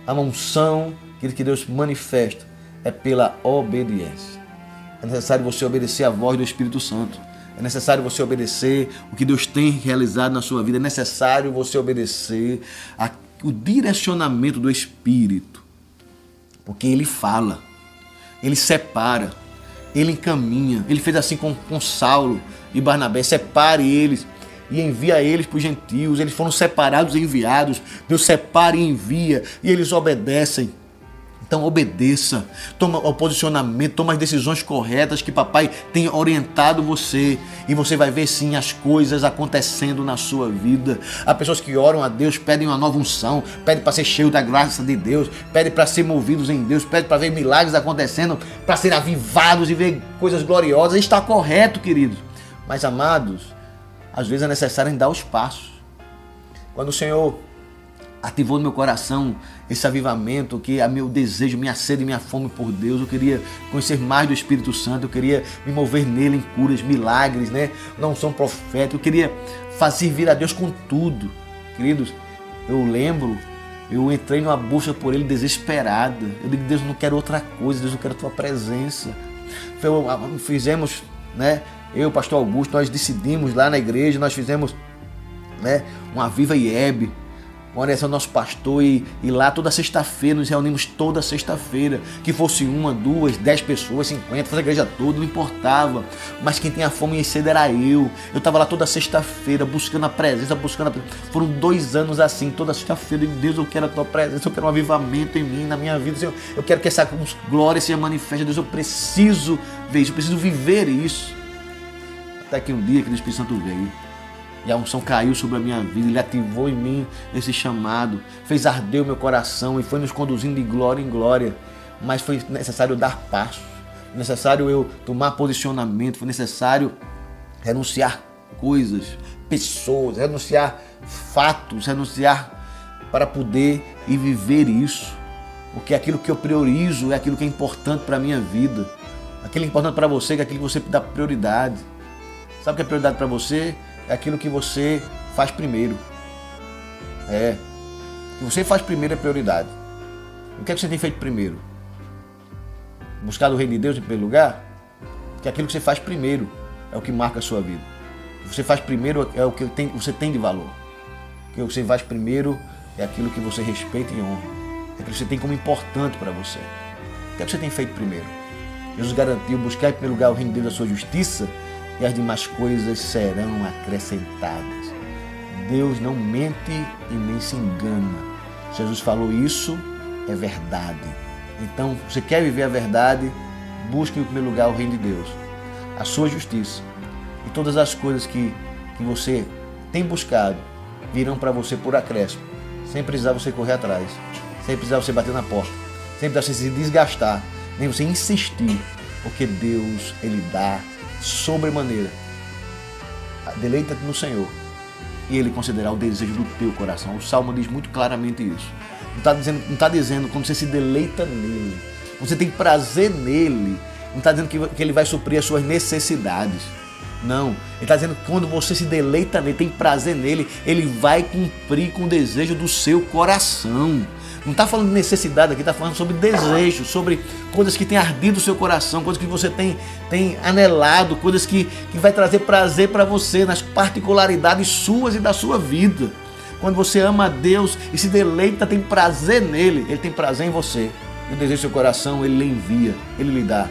A unção que Deus manifesta é pela obediência. É necessário você obedecer à voz do Espírito Santo. É necessário você obedecer o que Deus tem realizado na sua vida. É necessário você obedecer o direcionamento do Espírito. Porque Ele fala, Ele separa, Ele encaminha. Ele fez assim com Saulo e Barnabé: separe eles e envia eles para os gentios. Eles foram separados e enviados. Deus separa e envia e eles obedecem. Então obedeça, toma o posicionamento, toma as decisões corretas que papai tem orientado você, e você vai ver sim as coisas acontecendo na sua vida. Há pessoas que oram a Deus, pedem uma nova unção, pedem para ser cheio da graça de Deus, pedem para ser movidos em Deus, pedem para ver milagres acontecendo, para ser avivados e ver coisas gloriosas. Está correto, queridos. Mas, amados, às vezes é necessário dar os passos. Quando o Senhor ativou no meu coração esse avivamento, que é meu desejo, minha sede e minha fome por Deus, eu queria conhecer mais do Espírito Santo, eu queria me mover nele em curas, milagres, né? Não sou um profeta, eu queria fazer vir a Deus com tudo. Queridos, eu lembro, eu entrei numa busca por Ele desesperada. Eu digo: Deus, eu não quero outra coisa, Deus, eu quero a Tua presença. Fizemos, né? Eu e o pastor Augusto, nós decidimos lá na igreja, nós fizemos, né, uma Viva IEB, com a direção do nosso pastor, e lá toda sexta-feira, nos reunimos toda sexta-feira, que fosse 1, 2, 10 pessoas, 50, fosse a igreja toda, não importava, mas quem tinha fome e sede era eu estava lá toda sexta-feira, buscando a presença, foram 2 anos assim, toda sexta-feira. Deus, eu quero a Tua presença, eu quero um avivamento em mim, na minha vida, Senhor, eu quero que essa glória seja manifesta. Deus, eu preciso ver isso, eu preciso viver isso. Até que um dia que o Espírito Santo veio e a unção caiu sobre a minha vida, Ele ativou em mim esse chamado, fez arder o meu coração e foi nos conduzindo de glória em glória. Mas foi necessário dar passos, foi necessário eu tomar posicionamento, foi necessário renunciar coisas, pessoas, renunciar fatos, renunciar para poder ir viver isso. Porque aquilo que eu priorizo é aquilo que é importante para a minha vida. Aquilo que é importante para você é aquilo que você dá prioridade. Sabe o que é prioridade para você? É aquilo que você faz primeiro. O que você faz primeiro é prioridade. O que é que você tem feito primeiro? Buscar o reino de Deus em primeiro lugar? Porque aquilo que você faz primeiro é o que marca a sua vida. O que você faz primeiro é o que você tem de valor. O que você faz primeiro é aquilo que você respeita e honra. É aquilo que você tem como importante para você. O que é que você tem feito primeiro? Jesus garantiu: buscar em primeiro lugar o reino de Deus, a sua justiça, e as demais coisas serão acrescentadas. Deus não mente e nem se engana. Jesus falou isso, é verdade. Então, você quer viver a verdade, busque em primeiro lugar o reino de Deus, a sua justiça. E todas as coisas que você tem buscado virão para você por acréscimo, sem precisar você correr atrás, sem precisar você bater na porta, sem precisar você se desgastar. nem você insistir, porque Deus, Ele dá sobremaneira. Deleita-te no Senhor e Ele concederá o desejo do teu coração. O Salmo diz muito claramente isso. Não está dizendo quando você se deleita nele, você tem prazer nele. Não está dizendo que Ele vai suprir as suas necessidades. Não, Ele está dizendo que quando você se deleita nele, tem prazer nele, Ele vai cumprir com o desejo do seu coração. Não está falando de necessidade aqui, está falando sobre desejo, sobre coisas que têm ardido o seu coração, coisas que você tem anelado, coisas que vai trazer prazer para você nas particularidades suas e da sua vida. Quando você ama a Deus e se deleita, tem prazer nele, Ele tem prazer em você. E o desejo do seu coração, Ele lhe envia, Ele lhe dá.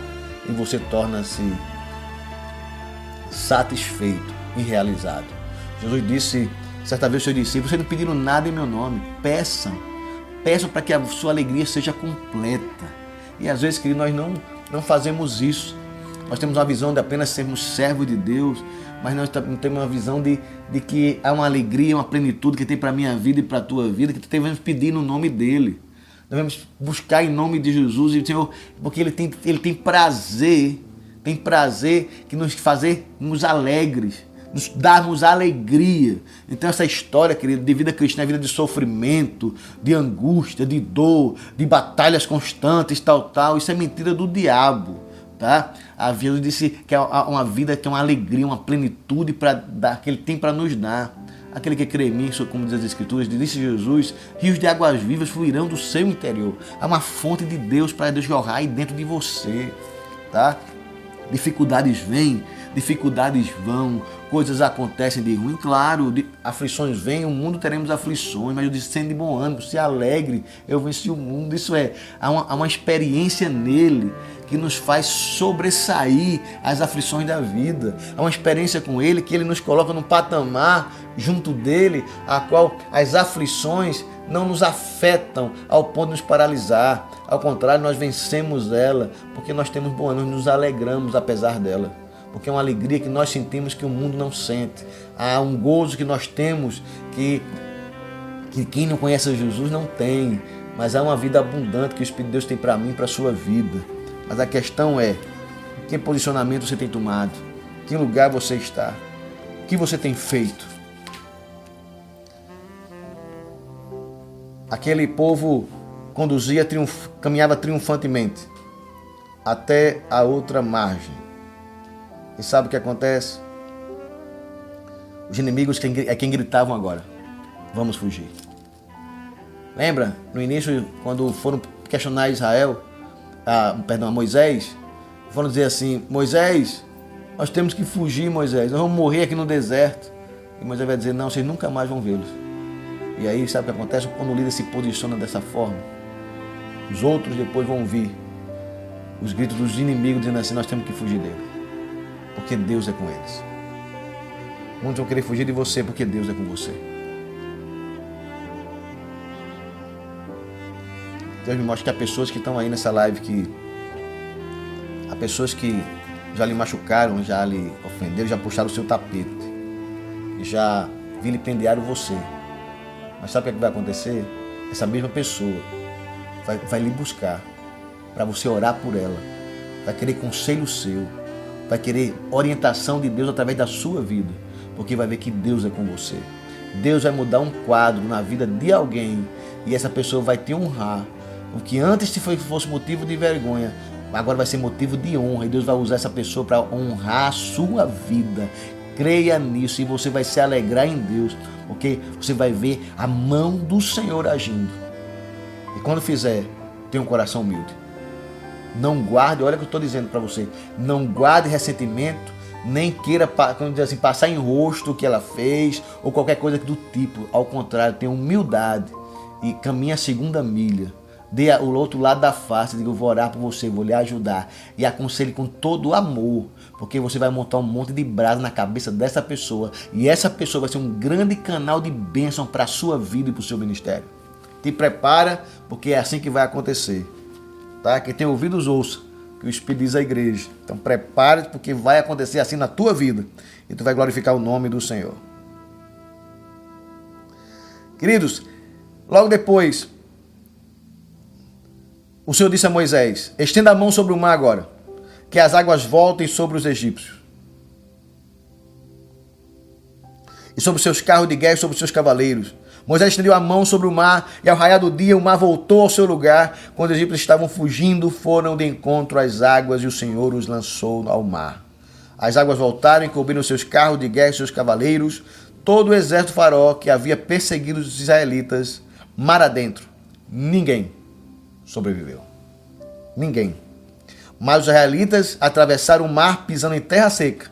E você torna-se satisfeito e realizado. Jesus disse, certa vez, aos seus discípulos: vocês não pediram nada em meu nome, peçam para que a sua alegria seja completa. E às vezes, querido, nós não fazemos isso. Nós temos uma visão de apenas sermos servos de Deus, mas nós temos uma visão de que há uma alegria, uma plenitude que tem para a minha vida e para a tua vida, que devemos pedir no nome dEle. Devemos buscar em nome de Jesus, e Senhor, porque Ele tem prazer que nos fazermos alegres, nos darmos alegria. Então essa história, querido, de vida cristã é vida de sofrimento, de angústia, de dor, de batalhas constantes, tal, isso é mentira do diabo, tá? A vida disse que é uma vida que é uma alegria, uma plenitude que Ele tem para nos dar. Aquele que crê em mim, como diz as Escrituras, disse Jesus, rios de águas vivas fluirão do seu interior. Há uma fonte de Deus para Deus jorrar aí dentro de você, tá? Dificuldades vêm, dificuldades vão, coisas acontecem de ruim, claro, aflições vêm, o mundo teremos aflições, mas eu disse, sendo de bom ânimo, se alegre, eu venci o mundo. Isso há uma experiência nele que nos faz sobressair as aflições da vida. Há uma experiência com Ele que Ele nos coloca num patamar junto dEle, a qual as aflições não nos afetam ao ponto de nos paralisar. Ao contrário, nós vencemos ela, porque nós temos bom ânimo, nos alegramos apesar dela. Porque é uma alegria que nós sentimos que o mundo não sente. Há um gozo que nós temos que quem não conhece Jesus não tem. Mas há uma vida abundante que o Espírito de Deus tem para mim e para a sua vida. Mas a questão é, que posicionamento você tem tomado? Que lugar você está? O que você tem feito? Aquele povo caminhava triunfantemente até a outra margem. E sabe o que acontece? Os inimigos é quem gritavam agora: vamos fugir. Lembra, no início, quando foram questionar Moisés, foram dizer assim: Moisés, nós temos que fugir, Moisés, nós vamos morrer aqui no deserto. E Moisés vai dizer: não, vocês nunca mais vão vê-los. E aí, sabe o que acontece? Quando o líder se posiciona dessa forma, os outros depois vão ouvir os gritos dos inimigos dizendo assim: nós temos que fugir dele, porque Deus é com eles. Muitos vão querer fugir de você porque Deus é com você. Deus me mostra que há pessoas que estão aí nessa live, há pessoas que já lhe machucaram, já lhe ofenderam, já puxaram o seu tapete, já vilipendiaram você. Mas sabe o que vai acontecer? Essa mesma pessoa vai lhe buscar para você orar por ela, vai querer conselho seu, vai querer orientação de Deus através da sua vida, porque vai ver que Deus é com você. Deus vai mudar um quadro na vida de alguém e essa pessoa vai te honrar. O que antes fosse motivo de vergonha, agora vai ser motivo de honra, e Deus vai usar essa pessoa para honrar a sua vida. Creia nisso e você vai se alegrar em Deus, porque você vai ver a mão do Senhor agindo. E quando fizer, tenha um coração humilde. Não guarde, olha o que eu estou dizendo para você, não guarde ressentimento, nem queira, quando diz assim, passar em rosto o que ela fez, ou qualquer coisa do tipo. Ao contrário, tenha humildade e caminhe a segunda milha. Dê o outro lado da face, diga: eu vou orar por você, vou lhe ajudar. E aconselhe com todo amor, porque você vai montar um monte de brasa na cabeça dessa pessoa. E essa pessoa vai ser um grande canal de bênção para a sua vida e para o seu ministério. Te prepara, porque é assim que vai acontecer. Tá? Quem tem ouvidos, ouça que o Espírito diz à igreja. Então prepare-te, porque vai acontecer assim na tua vida. E tu vai glorificar o nome do Senhor. Queridos, logo depois, o Senhor disse a Moisés: estenda a mão sobre o mar agora, que as águas voltem sobre os egípcios, e sobre os seus carros de guerra e sobre os seus cavaleiros. Moisés estendeu a mão sobre o mar, e ao raiar do dia o mar voltou ao seu lugar. Quando os egípcios estavam fugindo, foram de encontro às águas, e o Senhor os lançou ao mar. As águas voltaram e cobriram seus carros de guerra e seus cavaleiros, todo o exército do faraó que havia perseguido os israelitas, mar adentro. Ninguém sobreviveu. Ninguém. Mas os israelitas atravessaram o mar pisando em terra seca,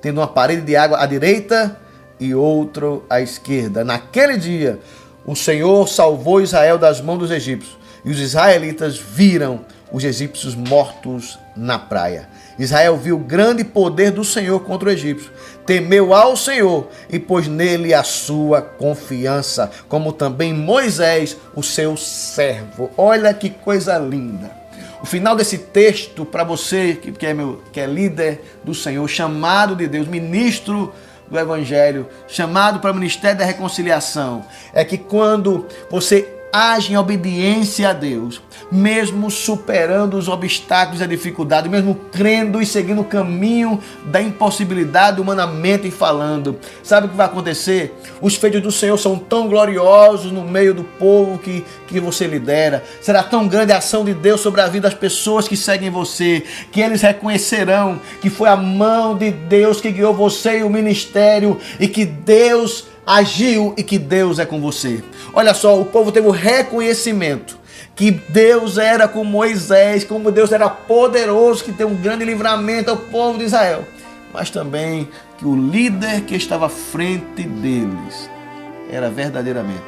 tendo uma parede de água à direita e outro à esquerda. Naquele dia, o Senhor salvou Israel das mãos dos egípcios, e os israelitas viram os egípcios mortos na praia. Israel viu o grande poder do Senhor contra o egípcio, temeu ao Senhor e pôs nele a sua confiança, como também Moisés, o seu servo. Olha que coisa linda. O final desse texto, para você que é líder do Senhor, chamado de Deus, ministro do Evangelho, chamado para o Ministério da Reconciliação, é que quando você age em obediência a Deus, mesmo superando os obstáculos e a dificuldade, mesmo crendo e seguindo o caminho da impossibilidade humanamente falando, sabe o que vai acontecer? Os feitos do Senhor são tão gloriosos no meio do povo que você lidera. Será tão grande a ação de Deus sobre a vida das pessoas que seguem você, que eles reconhecerão que foi a mão de Deus que guiou você e o ministério, e que Deus agiu e que Deus é com você. Olha só, o povo teve o reconhecimento que Deus era com Moisés, como Deus era poderoso, que tem um grande livramento ao povo de Israel, mas também que o líder que estava à frente deles era verdadeiramente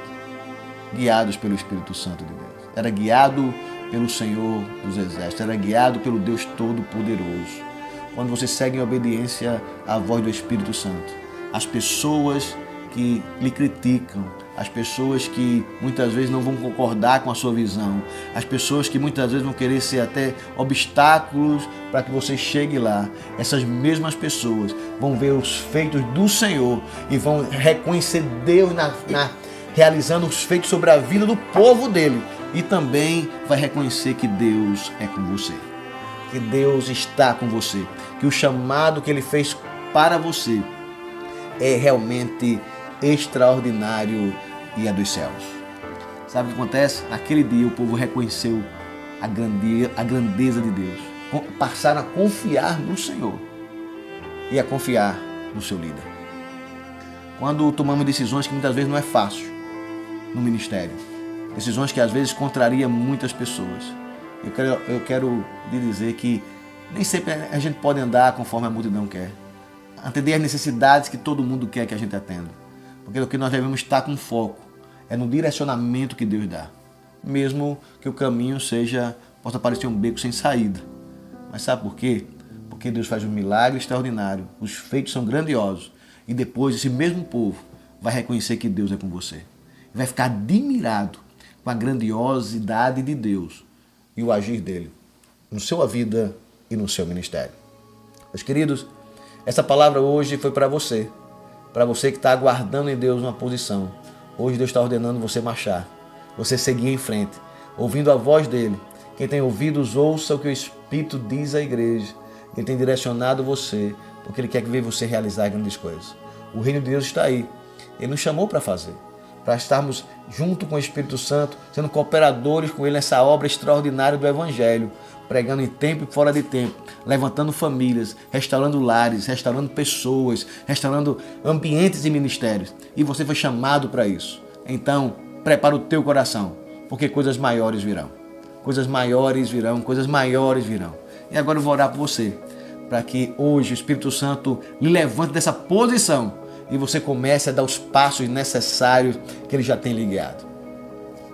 guiado pelo Espírito Santo de Deus, era guiado pelo Senhor dos Exércitos, era guiado pelo Deus Todo-Poderoso. Quando você segue em obediência à voz do Espírito Santo, as pessoas que lhe criticam, as pessoas que muitas vezes não vão concordar com a sua visão, as pessoas que muitas vezes vão querer ser até obstáculos para que você chegue lá, essas mesmas pessoas vão ver os feitos do Senhor e vão reconhecer Deus realizando os feitos sobre a vida do povo dele, e também vai reconhecer que Deus é com você, que Deus está com você, que o chamado que ele fez para você é realmente extraordinário e é dos céus. Sabe o que acontece? Naquele dia o povo reconheceu a grandeza de Deus. Passaram a confiar no Senhor e a confiar no seu líder. Quando tomamos decisões que muitas vezes não é fácil no ministério, decisões que às vezes contrariam muitas pessoas, eu quero lhe dizer que nem sempre a gente pode andar conforme a multidão quer, atender às necessidades que todo mundo quer que a gente atenda. Porque o que nós devemos estar com foco é no direcionamento que Deus dá. Mesmo que o caminho possa parecer um beco sem saída. Mas sabe por quê? Porque Deus faz um milagre extraordinário. Os feitos são grandiosos. E depois esse mesmo povo vai reconhecer que Deus é com você. Vai ficar admirado com a grandiosidade de Deus e o agir dele na sua vida e no seu ministério. Meus queridos, essa palavra hoje foi para você que está aguardando em Deus uma posição. Hoje Deus está ordenando você marchar, você seguir em frente, ouvindo a voz dele. Quem tem ouvidos, ouça o que o Espírito diz à igreja. Ele tem direcionado você, porque ele quer ver você realizar grandes coisas. O reino de Deus está aí. Ele nos chamou para fazer, para estarmos junto com o Espírito Santo, sendo cooperadores com ele nessa obra extraordinária do Evangelho, pregando em tempo e fora de tempo, levantando famílias, restaurando lares, restaurando pessoas, restaurando ambientes e ministérios. E você foi chamado para isso. Então, prepara o teu coração, porque coisas maiores virão. Coisas maiores virão, coisas maiores virão. E agora eu vou orar por você, para que hoje o Espírito Santo lhe levante dessa posição e você comece a dar os passos necessários que ele já tem lhe guiado.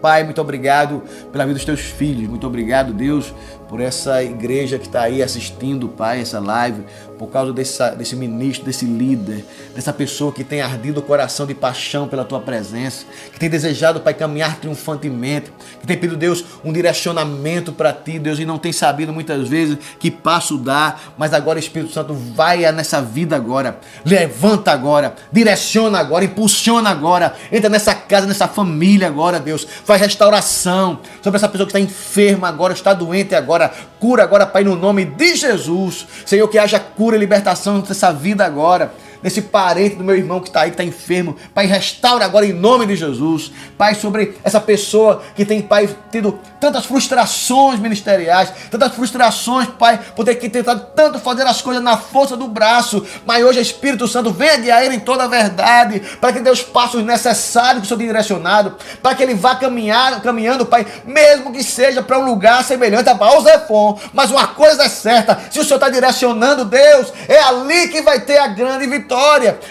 Pai, muito obrigado pela vida dos teus filhos. Muito obrigado, Deus, por essa igreja que está aí assistindo, Pai, essa live, por causa desse ministro, desse líder, dessa pessoa que tem ardido o coração de paixão pela Tua presença, que tem desejado, Pai, caminhar triunfantemente, que tem pedido, Deus, um direcionamento para Ti, Deus, e não tem sabido muitas vezes que passo dar, mas agora, Espírito Santo, vai nessa vida agora, levanta agora, direciona agora, impulsiona agora, entra nessa casa, nessa família agora, Deus, faz restauração sobre essa pessoa que está enferma agora, está doente agora, cura agora, Pai, no nome de Jesus. Senhor, que haja cura e libertação nessa vida agora, nesse parente do meu irmão que está aí, que está enfermo. Pai, restaura agora em nome de Jesus. Pai, sobre essa pessoa que tem, Pai, tido tantas frustrações ministeriais, tantas frustrações, Pai, por ter que tentado tanto fazer as coisas na força do braço, mas hoje, Espírito Santo, venha guiar ele em toda a verdade, para que dê os passos necessários que o Senhor tem direcionado, para que ele vá caminhando, Pai, mesmo que seja para um lugar semelhante a Baal-Zephon, mas uma coisa é certa, se o Senhor está direcionando, Deus, é ali que vai ter a grande vitória.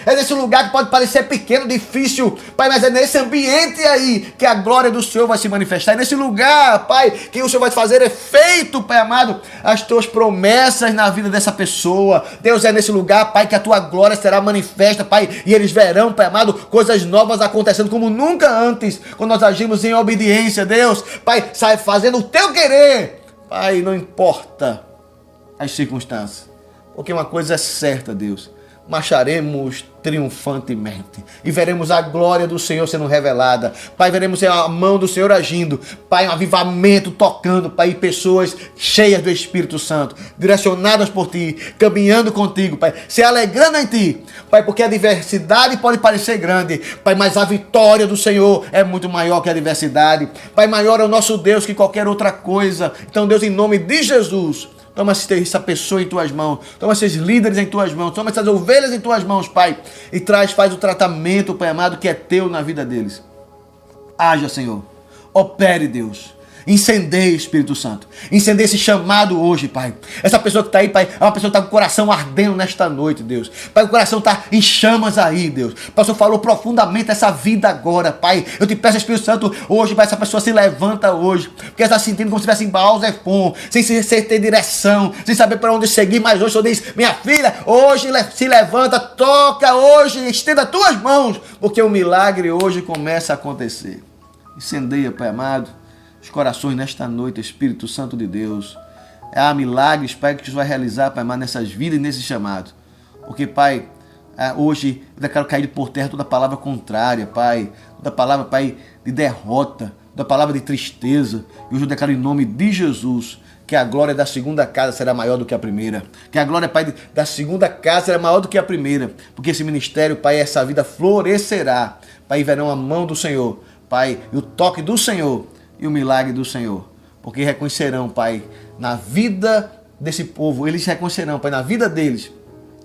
É nesse lugar que pode parecer pequeno, difícil, Pai, mas é nesse ambiente aí que a glória do Senhor vai se manifestar. É nesse lugar, Pai, que o Senhor vai fazer efeito, Pai amado, as Tuas promessas na vida dessa pessoa. Deus, é nesse lugar, Pai, que a Tua glória será manifesta, Pai, e eles verão, Pai amado, coisas novas acontecendo como nunca antes, quando nós agimos em obediência. Deus, Pai, sai fazendo o Teu querer, Pai, não importa as circunstâncias, porque uma coisa é certa, Deus: marcharemos triunfantemente e veremos a glória do Senhor sendo revelada. Pai, veremos a mão do Senhor agindo, Pai, um avivamento tocando, Pai, e pessoas cheias do Espírito Santo, direcionadas por Ti, caminhando contigo, Pai, se alegrando em Ti, Pai, porque a diversidade pode parecer grande, Pai, mas a vitória do Senhor é muito maior que a diversidade. Pai, maior é o nosso Deus que qualquer outra coisa. Então, Deus, em nome de Jesus, toma essa pessoa em Tuas mãos, toma esses líderes em Tuas mãos, toma essas ovelhas em Tuas mãos, Pai, e faz o tratamento, Pai amado, que é Teu na vida deles. Haja, Senhor, opere, Deus. Incendeie, Espírito Santo. Incendeie esse chamado hoje, Pai. Essa pessoa que está aí, Pai, é uma pessoa que está com o coração ardendo nesta noite, Deus. Pai, o coração está em chamas aí, Deus. O Pastor falou profundamente essa vida agora, Pai. Eu te peço, Espírito Santo, hoje, Pai, essa pessoa se levanta hoje, porque ela está sentindo como se estivesse em Baal-Zephon, sem ter direção, sem saber para onde seguir. Mas hoje o Senhor diz: minha filha, hoje se levanta, toca hoje, estenda Tuas mãos, porque o milagre hoje começa a acontecer. Incendeia, Pai amado, os corações nesta noite, Espírito Santo de Deus. Há milagres, Pai, que tu vai realizar, Pai, nessas vidas e nesse chamado. Porque, Pai, hoje eu quero cair por terra toda palavra contrária, Pai, toda palavra, Pai, de derrota, toda palavra de tristeza. E hoje eu declaro em nome de Jesus que a glória da segunda casa será maior do que a primeira. Que a glória, Pai, da segunda casa será maior do que a primeira. Porque esse ministério, Pai, essa vida florescerá. Pai, e verão a mão do Senhor, Pai, e o toque do Senhor e o milagre do Senhor, porque reconhecerão, Pai, na vida desse povo, eles reconhecerão, Pai, na vida deles,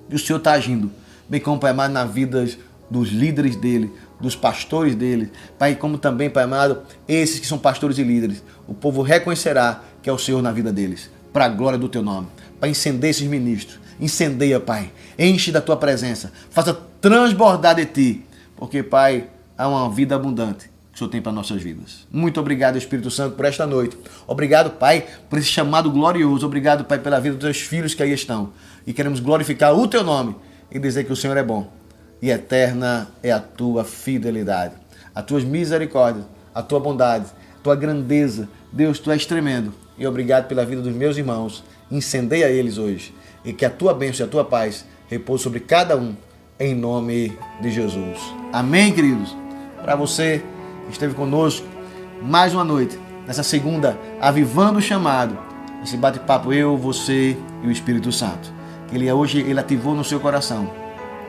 que o Senhor está agindo, bem como, Pai amado, na vida dos líderes dele, dos pastores dele, Pai, como também, Pai amado, esses que são pastores e líderes, o povo reconhecerá que é o Senhor na vida deles, para a glória do Teu nome. Pai, incendeia esses ministros, incendeia, Pai, enche da Tua presença, faça transbordar de Ti, porque, Pai, há uma vida abundante que o Senhor tem para nossas vidas. Muito obrigado, Espírito Santo, por esta noite. Obrigado, Pai, por esse chamado glorioso. Obrigado, Pai, pela vida dos Teus filhos que aí estão. E queremos glorificar o Teu nome e dizer que o Senhor é bom. E eterna é a Tua fidelidade, as Tuas misericórdias, a Tua bondade, a Tua grandeza. Deus, Tu és tremendo. E obrigado pela vida dos meus irmãos. Incendeia eles hoje. E que a Tua bênção e a Tua paz repouse sobre cada um, em nome de Jesus. Amém, queridos? Para você que esteve conosco mais uma noite, nessa segunda, avivando o chamado, esse bate-papo eu, você e o Espírito Santo, que hoje ele ativou no seu coração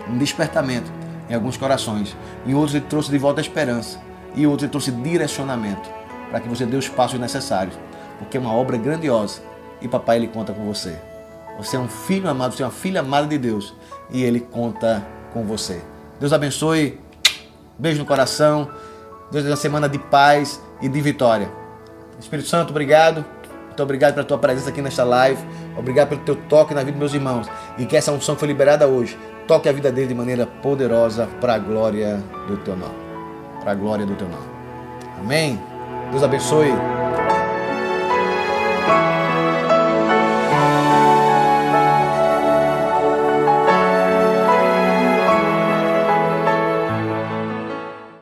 um despertamento em alguns corações, em outros ele trouxe de volta a esperança, e outros ele trouxe direcionamento, para que você dê os passos necessários, porque é uma obra grandiosa, e papai, ele conta com você. Você é um filho amado, você é uma filha amada de Deus, e ele conta com você. Deus abençoe, beijo no coração. Deus dê uma semana de paz e de vitória. Espírito Santo, obrigado. Muito obrigado pela Tua presença aqui nesta live. Obrigado pelo Teu toque na vida dos meus irmãos. E que essa unção que foi liberada hoje toque a vida deles de maneira poderosa para a glória do Teu nome. Para a glória do Teu nome. Amém. Deus abençoe.